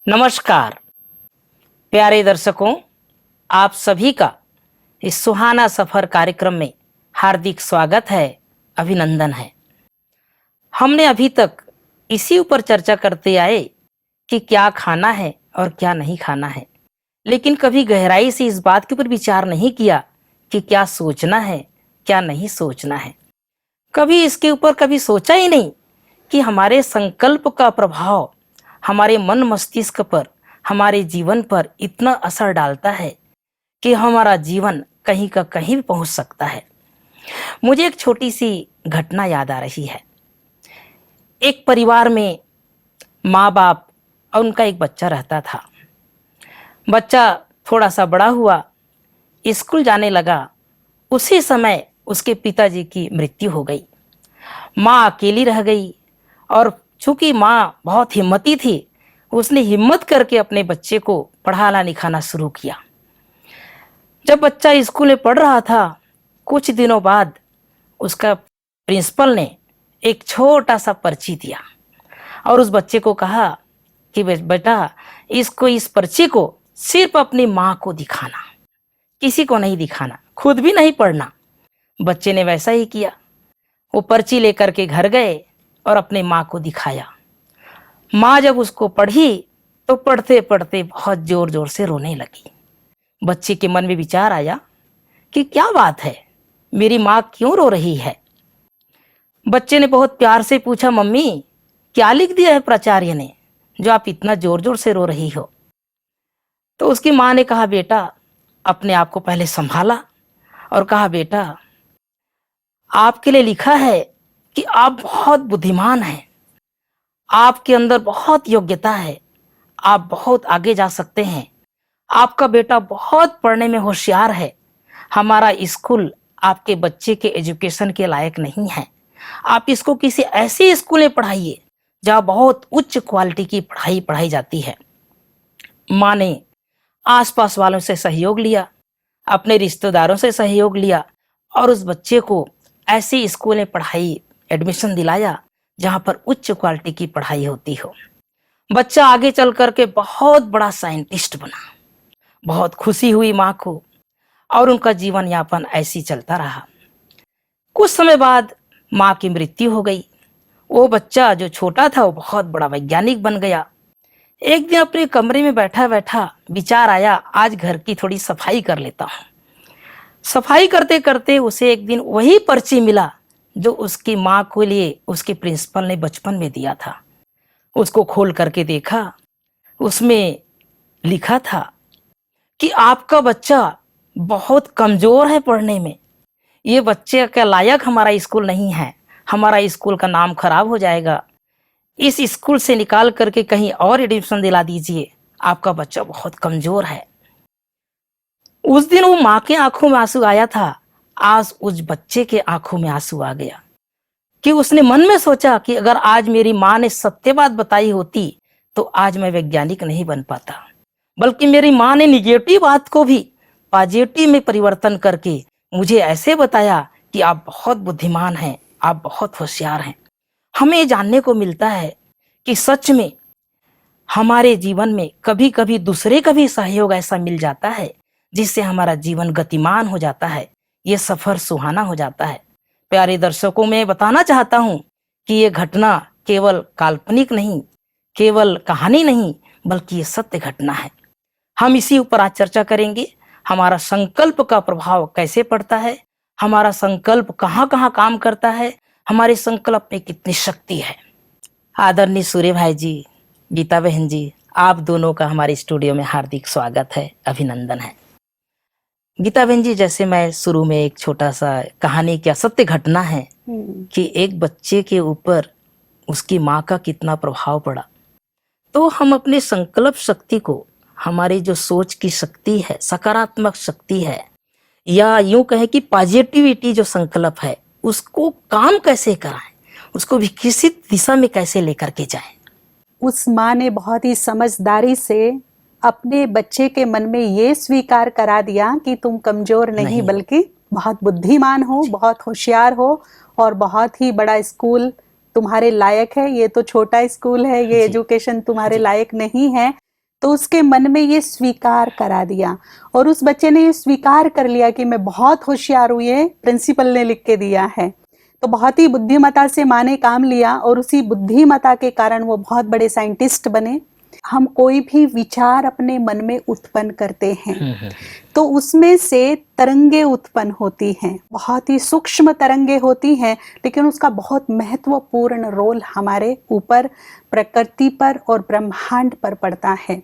नमस्कार प्यारे दर्शकों, आप सभी का इस सुहाना सफर कार्यक्रम में हार्दिक स्वागत है, अभिनंदन है। हमने अभी तक इसी ऊपर चर्चा करते आए कि क्या खाना है और क्या नहीं खाना है, लेकिन कभी गहराई से इस बात के ऊपर विचार नहीं किया कि क्या सोचना है, क्या नहीं सोचना है। कभी इसके ऊपर कभी सोचा ही नहीं कि हमारे संकल्प का प्रभाव हमारे मन मस्तिष्क पर, हमारे जीवन पर इतना असर डालता है कि हमारा जीवन कहीं का कहीं भी पहुंच सकता है। मुझे एक छोटी सी घटना याद आ रही है। एक परिवार में माँ बाप और उनका एक बच्चा रहता था। बच्चा थोड़ा सा बड़ा हुआ, स्कूल जाने लगा। उसी समय उसके पिताजी की मृत्यु हो गई। माँ अकेली रह गई और चूंकि माँ बहुत हिम्मती थी, उसने हिम्मत करके अपने बच्चे को पढ़ाना लिखाना शुरू किया। जब बच्चा स्कूल में पढ़ रहा था, कुछ दिनों बाद उसका प्रिंसिपल ने एक छोटा सा पर्ची दिया और उस बच्चे को कहा कि बेटा, इस पर्ची को सिर्फ अपनी माँ को दिखाना, किसी को नहीं दिखाना, खुद भी नहीं पढ़ना। बच्चे ने वैसा ही किया। वो पर्ची लेकर के घर गए और अपने माँ को दिखाया। माँ जब उसको पढ़ी तो पढ़ते पढ़ते बहुत जोर जोर से रोने लगी। बच्चे के मन में विचार आया कि क्या बात है, मेरी माँ क्यों रो रही है। बच्चे ने बहुत प्यार से पूछा, मम्मी क्या लिख दिया है प्राचार्य ने जो आप इतना जोर जोर से रो रही हो। तो उसकी माँ ने कहा, बेटा अपने आप को पहले संभाला और कहा, बेटा आपके लिए लिखा है कि आप बहुत बुद्धिमान हैं, आपके अंदर बहुत योग्यता है, आप बहुत आगे जा सकते हैं, आपका बेटा बहुत पढ़ने में होशियार है। हमारा स्कूल आपके बच्चे के एजुकेशन के लायक नहीं है। आप इसको किसी ऐसे स्कूल में पढ़ाइए जहाँ बहुत उच्च क्वालिटी की पढ़ाई पढ़ाई जाती है। माँ ने आसपास वालों से सहयोग लिया, अपने रिश्तेदारों से सहयोग लिया और उस बच्चे को ऐसे स्कूल में पढ़ाई एडमिशन दिलाया जहाँ पर उच्च क्वालिटी की पढ़ाई होती हो। बच्चा आगे चल करके बहुत बड़ा साइंटिस्ट बना। बहुत खुशी हुई माँ को और उनका जीवन यापन ऐसी चलता रहा। कुछ समय बाद माँ की मृत्यु हो गई। वो बच्चा जो छोटा था वो बहुत बड़ा वैज्ञानिक बन गया। एक दिन अपने कमरे में बैठा बैठा विचार आया, आज घर की थोड़ी सफाई कर लेता हूँ। सफाई करते करते उसे एक दिन वही पर्ची मिला जो उसकी माँ के लिए उसके प्रिंसिपल ने बचपन में दिया था। उसको खोल करके देखा, उसमें लिखा था कि आपका बच्चा बहुत कमजोर है पढ़ने में, ये बच्चे के लायक हमारा स्कूल नहीं है, हमारा स्कूल का नाम खराब हो जाएगा, इस स्कूल से निकाल करके कहीं और एडमिशन दिला दीजिए, आपका बच्चा बहुत कमजोर है। उस दिन वो माँ के आंखों में आंसू आया था, आज उस बच्चे के आंखों में आंसू आ गया कि उसने मन में सोचा कि अगर आज मेरी माँ ने सत्य बात बताई होती तो आज मैं वैज्ञानिक नहीं बन पाता, बल्कि मेरी माँ ने निगेटिव बात को भी पॉजिटिव में परिवर्तन करके मुझे ऐसे बताया कि आप बहुत बुद्धिमान हैं, आप बहुत होशियार हैं। हमें जानने को मिलता है कि सच में हमारे जीवन में कभी कभी दूसरे का भी सहयोग ऐसा मिल जाता है जिससे हमारा जीवन गतिमान हो जाता है, ये सफर सुहाना हो जाता है। प्यारे दर्शकों, मैं बताना चाहता हूं कि ये घटना केवल काल्पनिक नहीं, केवल कहानी नहीं, बल्कि ये सत्य घटना है। हम इसी ऊपर आज चर्चा करेंगे। हमारा संकल्प का प्रभाव कैसे पड़ता है, हमारा संकल्प कहाँ कहाँ काम करता है, हमारे संकल्प में कितनी शक्ति है। आदरणीय सूर्य भाई जी, गीता बहन जी, आप दोनों का हमारे स्टूडियो में हार्दिक स्वागत है, अभिनंदन है। गीता बहन जी, जैसे मैं शुरू में एक छोटा सा कहानी, क्या सत्य घटना है कि एक बच्चे के ऊपर उसकी माँ का कितना प्रभाव पड़ा, तो हम अपने संकल्प शक्ति को, हमारी जो सोच की शक्ति है, सकारात्मक शक्ति है, या यूं कहें कि पॉजिटिविटी जो संकल्प है, उसको काम कैसे कराएं, उसको विकसित दिशा में कैसे लेकर के जाएं। उस माँ ने बहुत ही समझदारी से अपने बच्चे के मन में ये स्वीकार करा दिया कि तुम कमजोर नहीं बल्कि बहुत बुद्धिमान हो, बहुत होशियार हो और बहुत ही बड़ा स्कूल तुम्हारे लायक है। ये तो छोटा स्कूल है, ये एजुकेशन तुम्हारे लायक नहीं है। तो उसके मन में ये स्वीकार करा दिया और उस बच्चे ने ये स्वीकार कर लिया कि मैं बहुत होशियार हूँ, ये प्रिंसिपल ने लिख के दिया है। तो बहुत ही बुद्धिमता से माँ ने काम लिया और उसी बुद्धिमता के कारण वो बहुत बड़े साइंटिस्ट बने। हम कोई भी विचार अपने मन में उत्पन्न करते हैं तो उसमें से तरंगे उत्पन्न होती हैं, बहुत ही सूक्ष्म तरंगे होती हैं, लेकिन उसका बहुत महत्वपूर्ण रोल हमारे ऊपर, प्रकृति पर और ब्रह्मांड पर पड़ता है।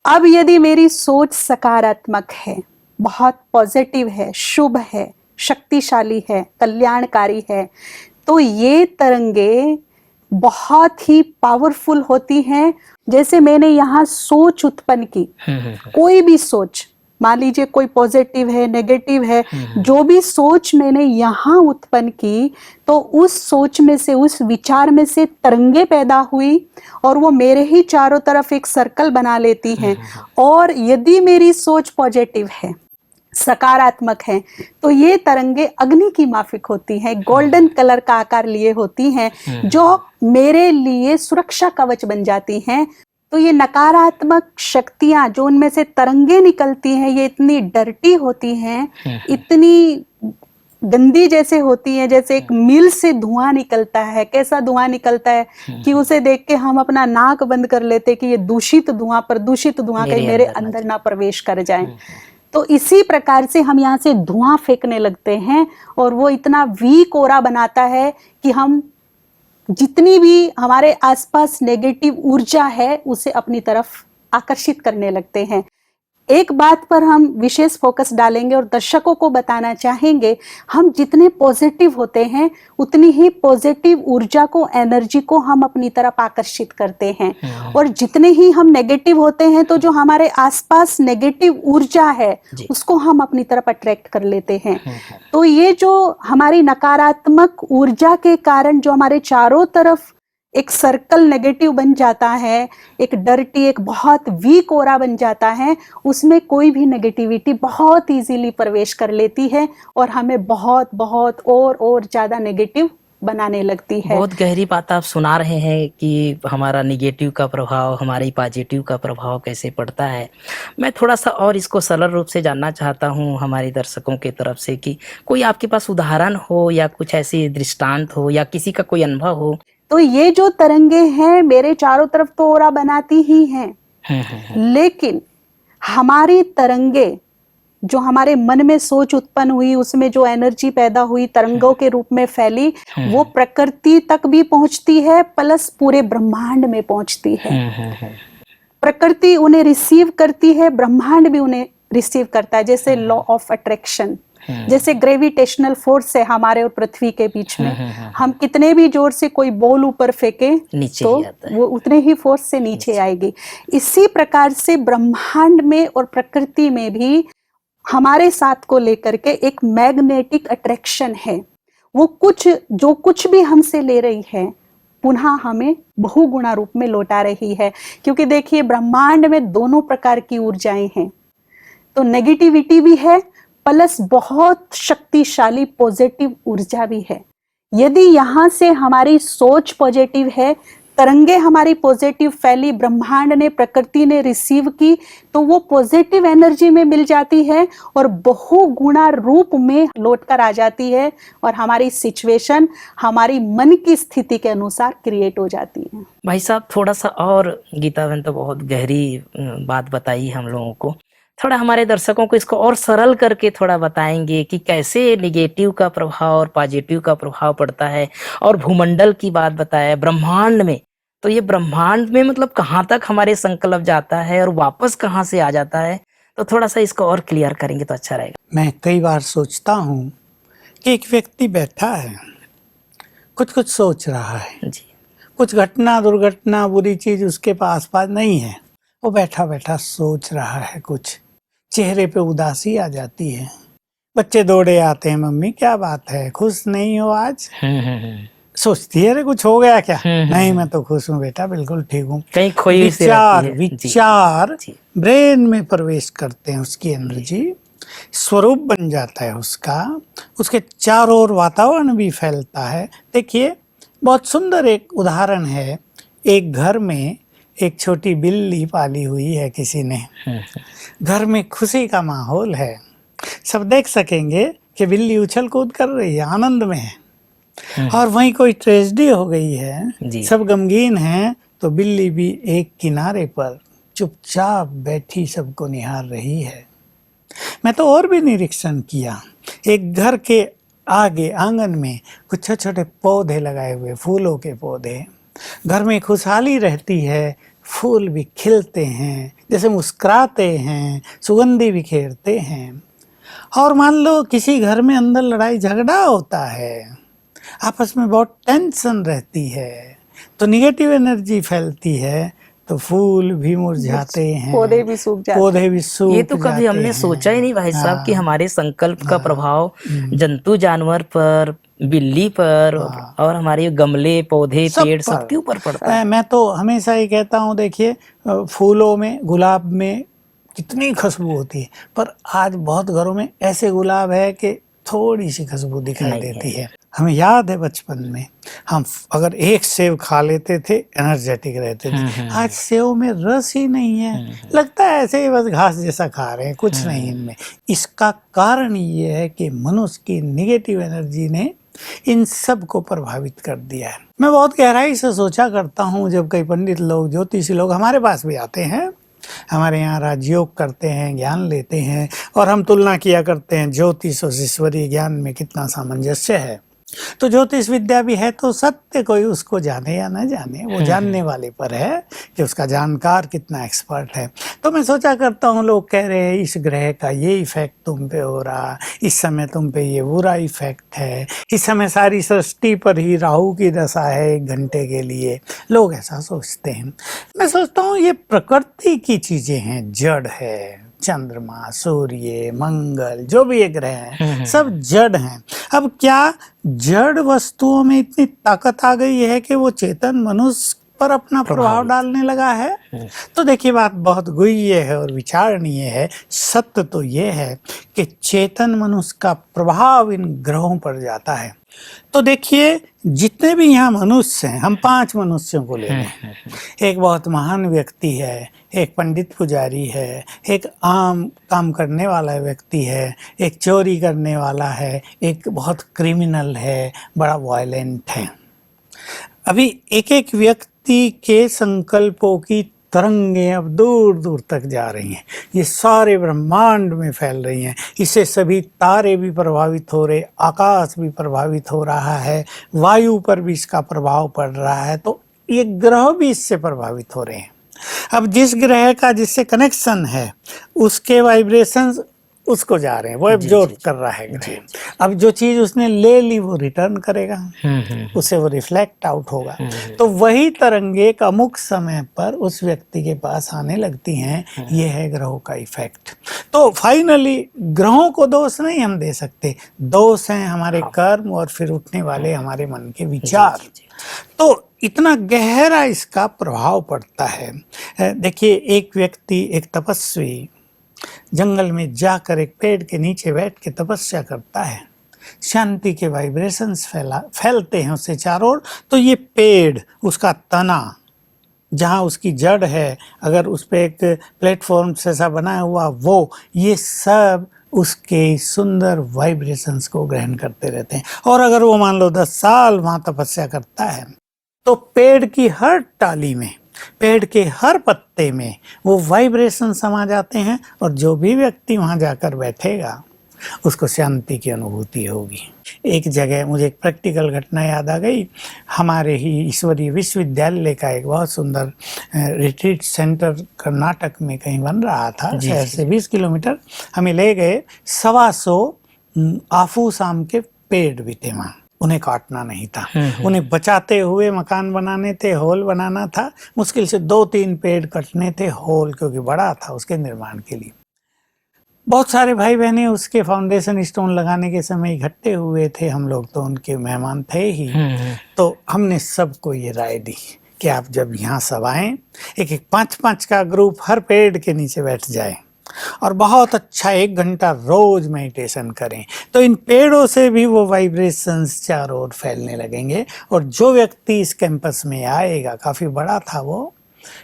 अब यदि मेरी सोच सकारात्मक है, बहुत पॉजिटिव है, शुभ है, शक्तिशाली है, कल्याणकारी है, तो ये तरंगे बहुत ही पावरफुल होती हैं। जैसे मैंने यहाँ सोच उत्पन्न की, कोई भी सोच, मान लीजिए कोई पॉजिटिव है, नेगेटिव है, जो भी सोच मैंने यहाँ उत्पन्न की, तो उस सोच में से, उस विचार में से तरंगे पैदा हुई और वो मेरे ही चारों तरफ एक सर्कल बना लेती हैं। और यदि मेरी सोच पॉजिटिव है, सकारात्मक है, तो ये तरंगे अग्नि की माफिक होती हैं, गोल्डन कलर का आकार लिए होती हैं, जो मेरे लिए सुरक्षा कवच बन जाती हैं। तो ये नकारात्मक शक्तियां जो उनमें से तरंगे निकलती हैं, ये इतनी डर्टी होती हैं, इतनी गंदी जैसे होती हैं, जैसे एक मिल से धुआं निकलता है। कैसा धुआं निकलता है कि उसे देख के हम अपना नाक बंद कर लेते कि ये दूषित धुआं, प्रदूषित धुआं कहीं मेरे अंदर ना प्रवेश कर जाए। तो इसी प्रकार से हम यहाँ से धुआं फेंकने लगते हैं और वो इतना वीक ऑरा बनाता है कि हम जितनी भी हमारे आसपास नेगेटिव ऊर्जा है उसे अपनी तरफ आकर्षित करने लगते हैं। एक बात पर हम विशेष फोकस डालेंगे और दर्शकों को बताना चाहेंगे, हम जितने पॉजिटिव होते हैं उतनी ही पॉजिटिव ऊर्जा को, एनर्जी को हम अपनी तरफ आकर्षित करते हैं, और जितने ही हम नेगेटिव होते हैं तो जो हमारे आसपास नेगेटिव ऊर्जा है उसको हम अपनी तरफ अट्रैक्ट कर लेते हैं। तो ये जो हमारी नकारात्मक ऊर्जा के कारण जो हमारे चारों तरफ एक सर्कल नेगेटिव बन जाता है, एक डर्टी, एक बहुत वीक ऑरा बन जाता है, उसमें कोई भी नेगेटिविटी बहुत इजीली प्रवेश कर लेती है और हमें बहुत बहुत और ज्यादा नेगेटिव बनाने लगती है। बहुत गहरी बात आप सुना रहे हैं कि हमारा निगेटिव का प्रभाव हमारे पॉजिटिव का प्रभाव कैसे पड़ता है। मैं थोड़ा सा और इसको सरल रूप से जानना चाहता हूँ हमारे दर्शकों की तरफ से कि कोई आपके पास उदाहरण हो या कुछ ऐसी दृष्टांत हो या किसी का कोई अनुभव हो। तो ये जो तरंगे हैं मेरे चारों तरफ तो ऑरा बनाती ही हैं, लेकिन हमारी तरंगे जो हमारे मन में सोच उत्पन्न हुई, उसमें जो एनर्जी पैदा हुई, तरंगों के रूप में फैली, वो प्रकृति तक भी पहुंचती है, प्लस पूरे ब्रह्मांड में पहुंचती है। प्रकृति उन्हें रिसीव करती है, ब्रह्मांड भी उन्हें रिसीव करता है। जैसे लॉ ऑफ अट्रैक्शन, जैसे ग्रेविटेशनल फोर्स है हमारे और पृथ्वी के बीच में, हम कितने भी जोर से कोई बॉल ऊपर फेंके तो वो उतने ही फोर्स से नीचे आएगी। इसी प्रकार से ब्रह्मांड में और प्रकृति में भी हमारे साथ को लेकर के एक मैग्नेटिक अट्रैक्शन है। वो जो कुछ भी हमसे ले रही है पुनः हमें बहुगुणा रूप में लौटा रही है, क्योंकि देखिए ब्रह्मांड में दोनों प्रकार की ऊर्जाएं हैं। तो नेगेटिविटी भी है प्लस बहुत शक्तिशाली पॉजिटिव ऊर्जा भी है। यदि यहाँ से हमारी सोच पॉजिटिव है, तरंगे हमारी पॉजिटिव फैली, ब्रह्मांड ने, प्रकृति ने रिसीव की, तो वो पॉजिटिव एनर्जी में मिल जाती है और बहुगुणा रूप में लौटकर आ जाती है और हमारी सिचुएशन हमारी मन की स्थिति के अनुसार क्रिएट हो जाती है। भाई साहब थोड़ा सा और, गीता बहन तो बहुत गहरी बात बताई हम लोगों को, थोड़ा हमारे दर्शकों को इसको और सरल करके थोड़ा बताएंगे कि कैसे निगेटिव का प्रभाव और पॉजिटिव का प्रभाव पड़ता है। और भूमंडल की बात बताया, ब्रह्मांड में, तो ये ब्रह्मांड में मतलब कहाँ तक हमारे संकल्प जाता है और वापस कहाँ से आ जाता है, तो थोड़ा सा इसको और क्लियर करेंगे तो अच्छा रहेगा। मैं कई बार सोचता हूँ कि एक व्यक्ति बैठा है, कुछ सोच रहा है जी, कुछ घटना दुर्घटना बुरी चीज उसके पास नहीं है, वो बैठा बैठा सोच रहा है, कुछ चेहरे पे उदासी आ जाती है। बच्चे दौड़े आते हैं, मम्मी क्या बात है, खुश नहीं हो आज? सोचती है अरे कुछ हो गया क्या? नहीं मैं तो खुश हूँ बेटा, बिल्कुल ठीक हूँ। कहीं खोई विचार ब्रेन में प्रवेश करते हैं, उसकी एनर्जी स्वरूप बन जाता है उसके चारों ओर वातावरण भी फैलता है। देखिए बहुत सुंदर एक उदाहरण है, एक घर में एक छोटी बिल्ली पाली हुई है किसी ने। घर में खुशी का माहौल है, सब देख सकेंगे कि बिल्ली उछल कूद कर रही है, आनंद में है। और वहीं कोई ट्रेजेडी हो गई है, जी। सब गमगीन हैं, तो बिल्ली भी एक किनारे पर चुपचाप बैठी सबको निहार रही है। मैं तो और भी निरीक्षण किया, एक घर के आगे आंगन में कुछ छोटे छोटे पौधे लगाए हुए, फूलों के पौधे। घर में खुशहाली रहती है, फूल भी खिलते हैं, जैसे मुस्कुराते हैं, सुगंधि बिखेरते हैं। और मान लो किसी घर में अंदर लड़ाई झगड़ा होता है, आपस में बहुत टेंशन रहती है, तो निगेटिव एनर्जी फैलती है, तो फूल भी मुरझाते हैं, पौधे भी सूख जाते हैं। पौधे भी सूख ये तो कभी जाते हमने हैं। सोचा ही नहीं भाई साहब कि हाँ। हमारे संकल्प का प्रभाव जंतु जानवर पर, बिल्ली पर और हमारे गमले पौधे सब पेड़ पर। सबके ऊपर पड़ता है। मैं तो हमेशा ही कहता हूँ, देखिए फूलों में, गुलाब में कितनी खुशबू होती है, पर आज बहुत घरों में ऐसे गुलाब है कि थोड़ी सी खुशबू दिखाई नहीं देती है। हमें याद है बचपन में हम अगर एक सेव खा लेते थे, एनर्जेटिक रहते थे। आज सेव में रस ही नहीं है, लगता है ऐसे ही बस घास जैसा खा रहे हैं, कुछ नहीं इनमें। इसका कारण ये है कि मनुष्य की निगेटिव एनर्जी ने इन सब को प्रभावित कर दिया है। मैं बहुत गहराई से सोचा करता हूँ, जब कई पंडित लोग, ज्योतिषी लोग हमारे पास भी आते हैं, हमारे यहाँ राजयोग करते हैं, ज्ञान लेते हैं, और हम तुलना किया करते हैं ज्योतिष और ईश्वरीय ज्ञान में कितना सामंजस्य है। तो ज्योतिष विद्या भी है, तो सत्य कोई उसको जाने या न जाने, वो जानने वाले पर है कि उसका जानकार कितना एक्सपर्ट है। तो मैं सोचा करता हूँ, लोग कह रहे हैं इस ग्रह का ये इफेक्ट तुम पे हो रहा, इस समय तुम पे ये बुरा इफेक्ट है, इस समय सारी सृष्टि पर ही राहु की दशा है 1 घंटे के लिए। लोग ऐसा सोचते हैं। मैं सोचता हूँ ये प्रकृति की चीजें हैं, जड़ है, चंद्रमा, सूर्य, मंगल, जो भी ये ग्रह हैं, सब जड़ हैं। अब क्या जड़ वस्तुओं में इतनी ताकत आ गई है कि वो चेतन मनुष्य पर अपना प्रभाव डालने लगा है? तो देखिए, बात बहुत गुह्य है और विचारणीय है। सत्य तो ये है कि चेतन मनुष्य का प्रभाव इन ग्रहों पर जाता है। तो देखिए, जितने भी यहाँ मनुष्य हैं, हम 5 मनुष्यों को ले लें। एक बहुत महान व्यक्ति है, एक पंडित पुजारी है, एक आम काम करने वाला व्यक्ति है, एक चोरी करने वाला है, एक बहुत क्रिमिनल है, बड़ा वायलेंट है। अभी एक एक व्यक्ति के संकल्पों की तरंगें अब दूर दूर तक जा रही हैं, ये सारे ब्रह्मांड में फैल रही हैं। इससे सभी तारे भी प्रभावित हो रहे, आकाश भी प्रभावित हो रहा है, वायु पर भी इसका प्रभाव पड़ रहा है, तो ये ग्रह भी इससे प्रभावित हो रहे हैं। अब जिस ग्रह का जिससे कनेक्शन है, उसके वाइब्रेशंस उसको जा रहे हैं, वो एब्जॉर्ब कर रहा है ग्रह। अब जो चीज उसने ले ली वो रिटर्न करेगा, उसे वो रिफ्लेक्ट आउट होगा। तो वही तरंगे एक अमुक समय पर उस व्यक्ति के पास आने लगती हैं। ये है ग्रहों का इफेक्ट। तो फाइनली ग्रहों को दोष नहीं हम दे सकते, दोष हैं हमारे कर्म और फिर उठने वाले हमारे मन के विचार। तो इतना गहरा इसका प्रभाव पड़ता है। देखिए, एक व्यक्ति, एक तपस्वी जंगल में जाकर एक पेड़ के नीचे बैठ के तपस्या करता है, शांति के वाइब्रेशंस फैलते हैं उससे चारों ओर। तो ये पेड़, उसका तना, जहाँ उसकी जड़ है, अगर उस पे एक प्लेटफॉर्म जैसा बना हुआ, वो ये सब उसके सुंदर वाइब्रेशंस को ग्रहण करते रहते हैं। और अगर वो मान लो 10 साल वहाँ तपस्या करता है, तो पेड़ की हर टाली में, पेड़ के हर पत्ते में वो वाइब्रेशन समा जाते हैं, और जो भी व्यक्ति वहाँ जाकर बैठेगा उसको शांति की अनुभूति होगी। एक जगह मुझे एक प्रैक्टिकल घटना याद आ गई। हमारे ही ईश्वरीय विश्वविद्यालय का एक बहुत सुंदर रिट्रीट सेंटर कर्नाटक में कहीं बन रहा था, शहर से 20 किलोमीटर। हमें ले गए, 125 आफूस आम के पेड़ भी थे वहाँ, उन्हें काटना नहीं था, उन्हें बचाते हुए मकान बनाने थे, हॉल बनाना था। मुश्किल से 2-3 पेड़ कटने थे, हॉल क्योंकि बड़ा था उसके निर्माण के लिए। बहुत सारे भाई बहनें उसके फाउंडेशन स्टोन लगाने के समय इकट्ठे हुए थे, हम लोग तो उनके मेहमान थे ही। तो हमने सबको ये राय दी कि आप जब यहाँ सब आएं, एक 5-5 का ग्रुप हर पेड़ के नीचे बैठ जाए और बहुत अच्छा 1 घंटा रोज मेडिटेशन करें, तो इन पेड़ों से भी वो वाइब्रेशंस चारों ओर फैलने लगेंगे। और जो व्यक्ति इस कैंपस में आएगा, काफ़ी बड़ा था वो,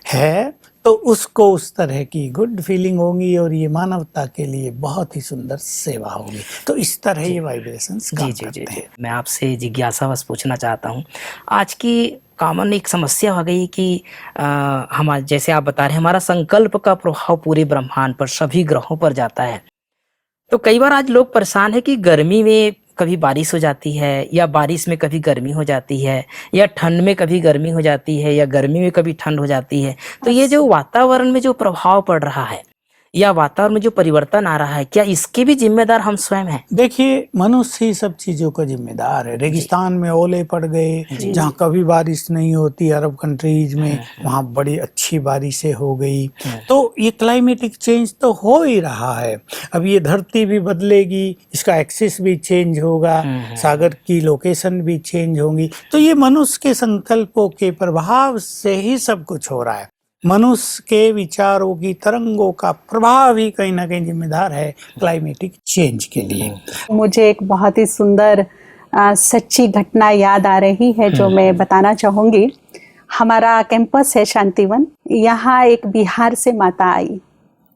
है तो उसको उस तरह की गुड फीलिंग होगी और ये मानवता के लिए बहुत ही सुंदर सेवा होगी। तो इस तरह ये वाइब्रेशंस काम करते हैं। मैं आपसे जिज्ञासावश पूछना चाहता हूँ, आज की कॉमन एक समस्या हो गई कि हमारे जैसे आप बता रहे हैं, हमारा संकल्प का प्रभाव पूरे ब्रह्मांड पर सभी ग्रहों पर जाता है। तो कई बार आज लोग परेशान है कि गर्मी में कभी बारिश हो जाती है, या बारिश में कभी गर्मी हो जाती है, या ठंड में कभी गर्मी हो जाती है, या गर्मी में कभी ठंड हो जाती है। तो ये जो वातावरण में जो प्रभाव पड़ रहा है या वातावरण में जो परिवर्तन आ रहा है, क्या इसके भी जिम्मेदार हम स्वयं हैं? देखिए, मनुष्य ही सब चीजों का जिम्मेदार है। रेगिस्तान में ओले पड़ गए, जहाँ कभी बारिश नहीं होती, अरब कंट्रीज में वहाँ बड़ी अच्छी बारिशें हो गई। तो ये क्लाइमेटिक चेंज तो हो ही रहा है। अब ये धरती भी बदलेगी, इसका एक्सिस भी चेंज होगा, सागर की लोकेशन भी चेंज होंगी। तो ये मनुष्य के संकल्पों के प्रभाव से ही सब कुछ हो रहा है। मनुष्य के विचारों की तरंगों का प्रभाव ही कहीं ना कहीं जिम्मेदार है क्लाइमेटिक चेंज के लिए। मुझे एक बहुत ही सुंदर सच्ची घटना याद आ रही है जो मैं बताना चाहूँगी। हमारा कैंपस है शांतिवन, यहाँ एक बिहार से माता आई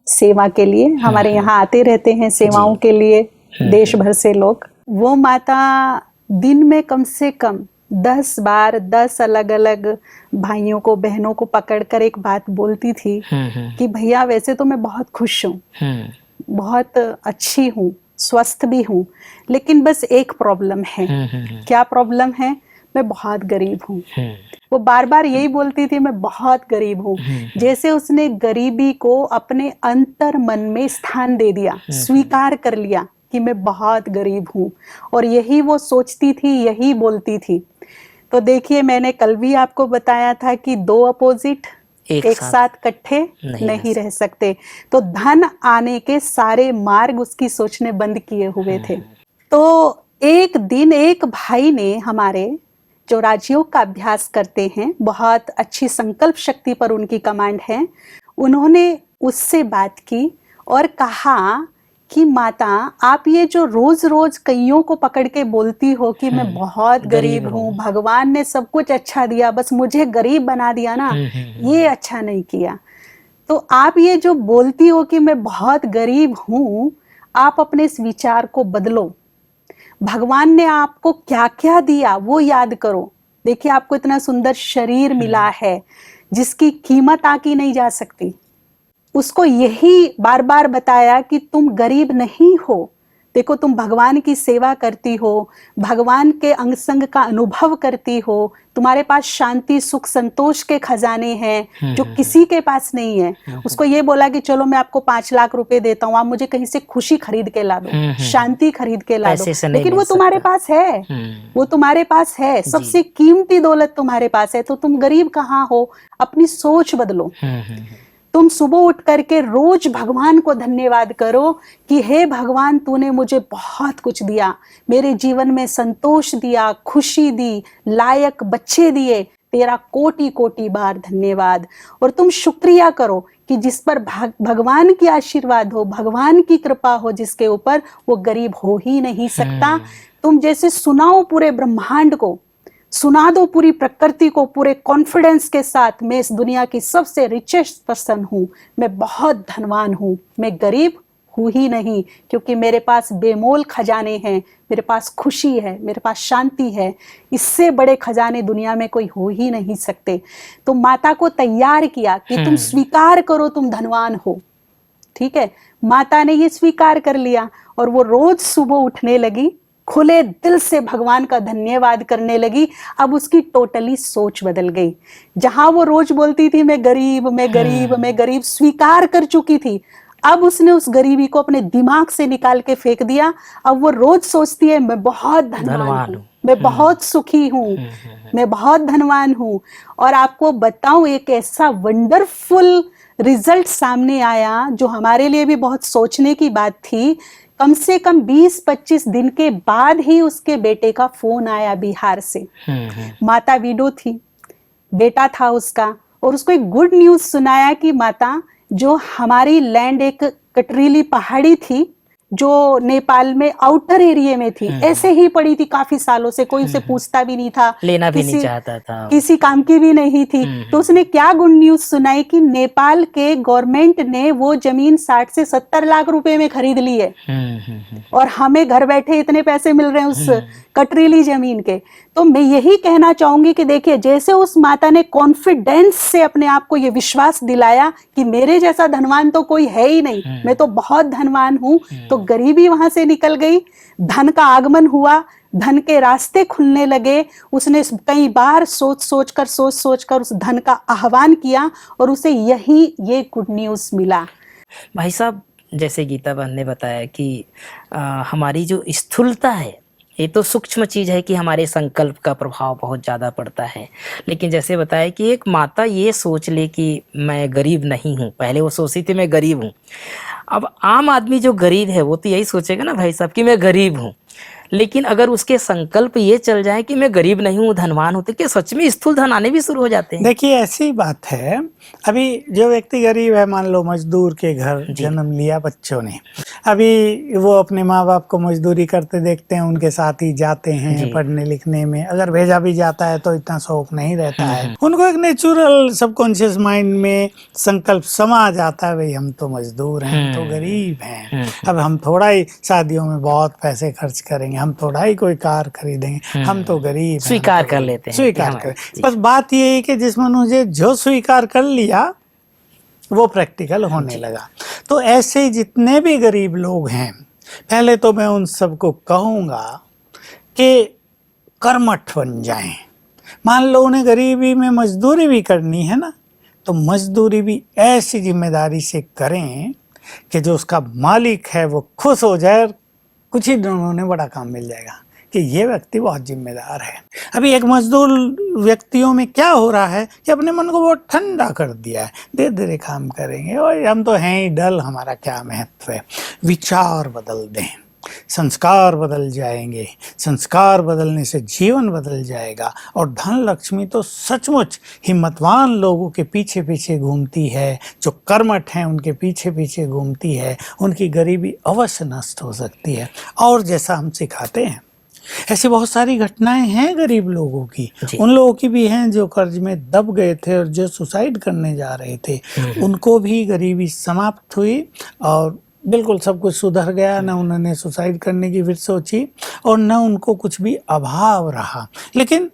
सेवा के लिए। हमारे यहाँ आते रहते हैं सेवाओं के लिए देश भर से लोग। वो माता दिन में कम से कम 10 बार 10 अलग अलग भाइयों को बहनों को पकड़कर एक बात बोलती थी कि भैया वैसे तो मैं बहुत खुश हूँ, बहुत अच्छी हूँ, स्वस्थ भी हूँ, लेकिन बस एक प्रॉब्लम है। क्या प्रॉब्लम है? मैं बहुत गरीब हूँ। वो बार बार यही बोलती थी, मैं बहुत गरीब हूँ। जैसे उसने गरीबी को अपने अंतर मन में स्थान दे दिया, स्वीकार कर लिया कि मैं बहुत गरीब हूँ, और यही वो सोचती थी, यही बोलती थी। तो देखिए, मैंने कल भी आपको बताया था कि दो अपोजिट एक साथ इकट्ठे नहीं रह सकते। तो धन आने के सारे मार्ग उसकी सोच ने बंद किए हुए थे। तो एक दिन एक भाई ने हमारे, जो राजयोग का अभ्यास करते हैं, बहुत अच्छी संकल्प शक्ति पर उनकी कमांड है, उन्होंने उससे बात की और कहा कि माता, आप ये जो रोज रोज कईयों को पकड़ के बोलती हो कि मैं बहुत गरीब हूँ, भगवान ने सब कुछ अच्छा दिया, बस मुझे गरीब बना दिया ना, ये अच्छा नहीं किया। तो आप ये जो बोलती हो कि मैं बहुत गरीब हूँ, आप अपने इस विचार को बदलो। भगवान ने आपको क्या क्या दिया वो याद करो। देखिए, आपको इतना सुंदर शरीर मिला है जिसकी कीमत आकी नहीं जा सकती। उसको यही बार बार बताया कि तुम गरीब नहीं हो। देखो, तुम भगवान की सेवा करती हो, भगवान के अंग संग का अनुभव करती हो, तुम्हारे पास शांति सुख संतोष के खजाने हैं जो किसी के पास नहीं है। उसको ये बोला कि चलो मैं आपको 5 लाख रुपए देता हूँ, आप मुझे कहीं से खुशी खरीद के ला दो, शांति खरीद के ला दो, लेकिन वो तुम्हारे पास है, वो तुम्हारे पास है, सबसे कीमती दौलत तुम्हारे पास है। तो तुम गरीब कहाँ हो? अपनी सोच बदलो। तुम सुबह उठ करके रोज भगवान को धन्यवाद करो कि हे भगवान, तूने मुझे बहुत कुछ दिया, मेरे जीवन में संतोष दिया, खुशी दी, लायक बच्चे दिए, तेरा कोटि कोटि बार धन्यवाद। और तुम शुक्रिया करो कि जिस पर भगवान की आशीर्वाद हो, भगवान की कृपा हो जिसके ऊपर, वो गरीब हो ही नहीं सकता। तुम जैसे सुनाओ पूरे ब्रह्मांड को, सुना दो पूरी प्रकृति को पूरे कॉन्फिडेंस के साथ, मैं इस दुनिया की सबसे रिचेस्ट पर्सन हूँ, मैं बहुत धनवान हूँ, मैं गरीब हूँ ही नहीं, क्योंकि मेरे पास बेमोल खजाने हैं, मेरे पास खुशी है, मेरे पास शांति है, इससे बड़े खजाने दुनिया में कोई हो ही नहीं सकते। तो माता को तैयार किया कि तुम स्वीकार करो तुम धनवान हो। ठीक है, माता ने ये स्वीकार कर लिया और वो रोज सुबह उठने लगी, खुले दिल से भगवान का धन्यवाद करने लगी। अब उसकी टोटली सोच बदल गई। जहां वो रोज बोलती थी मैं गरीब मैं गरीब मैं गरीब, स्वीकार कर चुकी थी, अब उसने उस गरीबी को अपने दिमाग से निकाल के फेंक दिया। अब वो रोज सोचती है मैं बहुत धनवान हूँ, मैं बहुत सुखी हूँ, मैं बहुत धनवान हूँ। और आपको बताऊं, एक ऐसा वंडरफुल रिजल्ट सामने आया जो हमारे लिए भी बहुत सोचने की बात थी। कम से कम 20-25 दिन के बाद ही उसके बेटे का फोन आया बिहार से। माता विडो थी, बेटा था उसका, और उसको एक गुड न्यूज सुनाया कि माता, जो हमारी लैंड एक कटरीली पहाड़ी थी जो नेपाल में आउटर एरिया में थी, ऐसे ही पड़ी थी काफी सालों से, कोई उसे पूछता भी नहीं था, लेना भी नहीं चाहता था, किसी काम की भी नहीं थी। तो उसने क्या गुड न्यूज सुनाई कि नेपाल के गवर्नमेंट ने वो जमीन 60 से 70 लाख रुपए में खरीद ली है और हमें घर बैठे इतने पैसे मिल रहे हैं उस कटरीली जमीन के। तो मैं यही कहना चाहूंगी कि देखिए, जैसे उस माता ने कॉन्फिडेंस से अपने आप को ये विश्वास दिलाया कि मेरे जैसा धनवान तो कोई है ही नहीं, मैं तो बहुत धनवान हूं, तो गरीबी वहां से निकल गई, धन का आगमन हुआ, धन के रास्ते खुलने लगे। उसने कई बार सोच सोच कर उस धन का आह्वान किया और उसे ये गुड न्यूज मिला। भाई साहब, जैसे गीता बहन ने बताया कि हमारी जो स्थूलता है, ये तो सूक्ष्म चीज है कि हमारे संकल्प का प्रभाव बहुत ज़्यादा पड़ता है, लेकिन जैसे बताया कि एक माता ये सोच ले कि मैं गरीब नहीं हूँ, पहले वो सोचती थी मैं गरीब हूँ। अब आम आदमी जो गरीब है वो तो यही सोचेगा ना भाई साहब कि मैं गरीब हूँ, लेकिन अगर उसके संकल्प ये चल जाए कि मैं गरीब नहीं हूँ, धनवान हूँ, तो क्या सच में स्थूल धन आने भी शुरू हो जाते हैं? देखिए, ऐसी बात है, अभी जो व्यक्ति गरीब है, मान लो मजदूर के घर जन्म लिया बच्चों ने, अभी वो अपने माँ बाप को मजदूरी करते देखते हैं, उनके साथ ही जाते हैं पढ़ने लिखने में, अगर भेजा भी जाता है तो इतना शौक नहीं रहता है, उनको एक नेचुरल सबकॉन्शियस माइंड में संकल्प समा जाता है, भाई हम तो मजदूर हैं, हम तो गरीब हैं, अब हम थोड़ा ही शादियों में बहुत पैसे खर्च करेंगे, हम थोड़ा ही कोई कार खरीदेंगे, हम तो गरीब हैं, स्वीकार कर लेते हैं, स्वीकार करें। बस बात ये है कि जिस मनुष्य जो स्वीकार कर लिया वो प्रैक्टिकल होने लगा। तो ऐसे जितने भी गरीब लोग हैं, पहले तो मैं उन सबको कहूँगा कि कर्मठ बन जाएं। मान लो उन्हें गरीबी में मजदूरी भी करनी है ना, तो मजदूरी भी ऐसी जिम्मेदारी से करें कि जो उसका मालिक है वो खुश हो जाए, कुछ ही दिनों में बड़ा काम मिल जाएगा कि ये व्यक्ति बहुत जिम्मेदार है। अभी एक मजदूर व्यक्तियों में क्या हो रहा है कि अपने मन को बहुत ठंडा कर दिया है, धीरे धीरे काम करेंगे और हम तो हैं ही डल, हमारा क्या महत्व है। विचार बदल दें, संस्कार बदल जाएंगे, संस्कार बदलने से जीवन बदल जाएगा। और धन लक्ष्मी तो सचमुच हिम्मतवान लोगों के पीछे पीछे घूमती है, जो कर्मठ हैं उनके पीछे पीछे घूमती है, उनकी गरीबी अवश्य नष्ट हो सकती है। और जैसा हम सिखाते हैं, ऐसी बहुत सारी घटनाएं हैं गरीब लोगों की, उन लोगों की भी हैं जो कर्ज में दब गए थे और जो सुसाइड करने जा रहे थे, उनको भी गरीबी समाप्त हुई और बिल्कुल सब कुछ सुधर गया, न उन्होंने सुसाइड करने की फिर सोची और न उनको कुछ भी अभाव रहा। लेकिन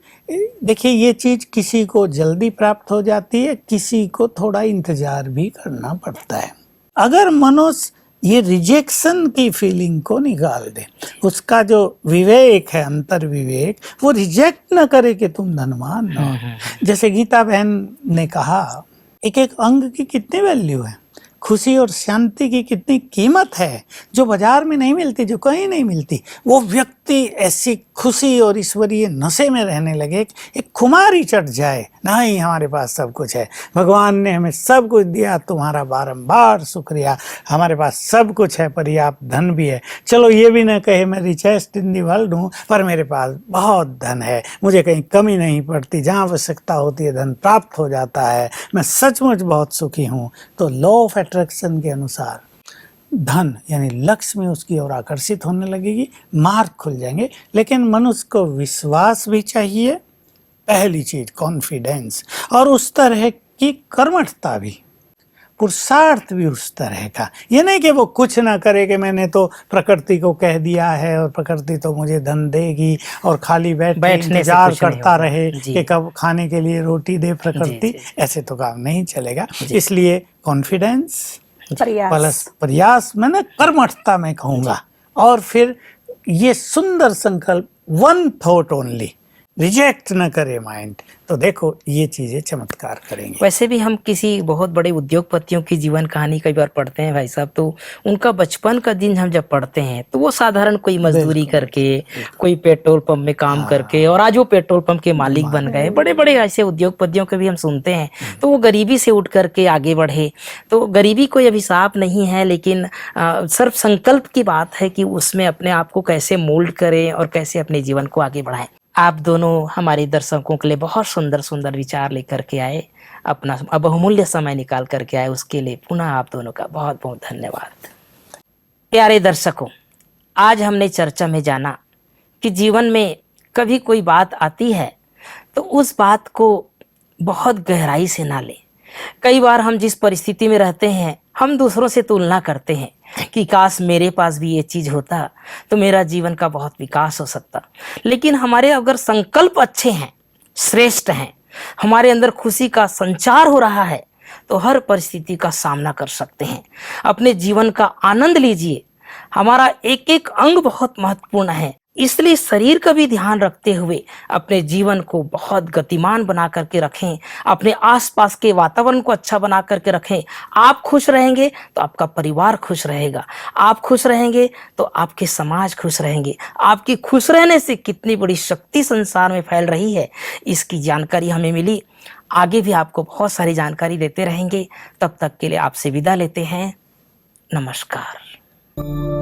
देखिए, ये चीज़ किसी को जल्दी प्राप्त हो जाती है, किसी को थोड़ा इंतजार भी करना पड़ता है। अगर मनुष्य ये रिजेक्शन की फीलिंग को निकाल दे, उसका जो विवेक है, अंतर विवेक, वो रिजेक्ट न करे कि तुम धनवान हो। जैसे गीता बहन ने कहा, एक एक अंग की कितनी वैल्यू है, खुशी और शांति की कितनी कीमत है, जो बाजार में नहीं मिलती, जो कहीं नहीं मिलती। वो व्यक्ति ऐसी खुशी और ईश्वरीय नशे में रहने लगे, एक खुमारी चढ़ जाए, नहीं हमारे पास सब कुछ है, भगवान ने हमें सब कुछ दिया, तुम्हारा बारंबार शुक्रिया, हमारे पास सब कुछ है, पर्याप्त धन भी है। चलो ये भी ना कहे मैं रिचेस्ट इन दी वर्ल्ड हूँ, पर मेरे पास बहुत धन है, मुझे कहीं कमी नहीं पड़ती, जहाँ आवश्यकता होती है धन प्राप्त हो जाता है, मैं सचमुच बहुत सुखी हूँ। तो लॉ ऑफ अट्रैक्शन के अनुसार धन यानी लक्ष्मी उसकी ओर आकर्षित होने लगेगी, मार्ग खुल जाएंगे। लेकिन मनुष्य को विश्वास भी चाहिए, पहली चीज कॉन्फिडेंस, और उस तरह की कर्मठता भी, पुरुषार्थ भी उस तरह का। ये नहीं कि वो कुछ ना करे कि मैंने तो प्रकृति को कह दिया है और प्रकृति तो मुझे धन देगी और खाली बैठने इंतजार करता रहे कि कब खाने के लिए रोटी दे प्रकृति, ऐसे तो काम नहीं चलेगा। इसलिए कॉन्फिडेंस प्लस प्रयास, मैंने कर्मठता में कहूँगा, और फिर ये सुंदर संकल्प, वन थॉट ओनली, रिजेक्ट न करे माइंड, तो देखो ये चीजें चमत्कार करेंगे। वैसे भी हम किसी बहुत बड़े उद्योगपतियों की जीवन कहानी कई बार पढ़ते हैं भाई साहब, तो उनका बचपन का दिन हम जब पढ़ते हैं तो वो साधारण कोई मजदूरी करके, कोई पेट्रोल पंप में काम करके, और आज वो पेट्रोल पंप के मालिक बन गए। बड़े बड़े ऐसे उद्योगपतियों के भी हम सुनते हैं, तो वो गरीबी से उठ करके आगे बढ़े। तो गरीबी कोई अभिशाप नहीं है, लेकिन सिर्फ संकल्प की बात है कि उसमें अपने आप को कैसे मोल्ड करें और कैसे अपने जीवन को आगे बढ़ाएं। आप दोनों हमारे दर्शकों के लिए बहुत सुंदर सुंदर विचार लेकर के आए, अपना बहुमूल्य समय निकाल करके आए, उसके लिए पुनः आप दोनों का बहुत बहुत धन्यवाद। प्यारे दर्शकों, आज हमने चर्चा में जाना कि जीवन में कभी कोई बात आती है तो उस बात को बहुत गहराई से ना लें। कई बार हम जिस परिस्थिति में रहते हैं हम दूसरों से तुलना करते हैं कि काश मेरे पास भी ये चीज़ होता तो मेरा जीवन का बहुत विकास हो सकता। लेकिन हमारे अगर संकल्प अच्छे हैं, श्रेष्ठ हैं, हमारे अंदर खुशी का संचार हो रहा है तो हर परिस्थिति का सामना कर सकते हैं। अपने जीवन का आनंद लीजिए। हमारा एक एक अंग बहुत महत्वपूर्ण है, इसलिए शरीर का भी ध्यान रखते हुए अपने जीवन को बहुत गतिमान बना करके रखें। अपने आसपास के वातावरण को अच्छा बना करके रखें। आप खुश रहेंगे तो आपका परिवार खुश रहेगा, आप खुश रहेंगे तो आपके समाज खुश रहेंगे। आपकी खुश रहने से कितनी बड़ी शक्ति संसार में फैल रही है, इसकी जानकारी हमें मिली। आगे भी आपको बहुत सारी जानकारी देते रहेंगे। तब तक के लिए आपसे विदा लेते हैं। नमस्कार।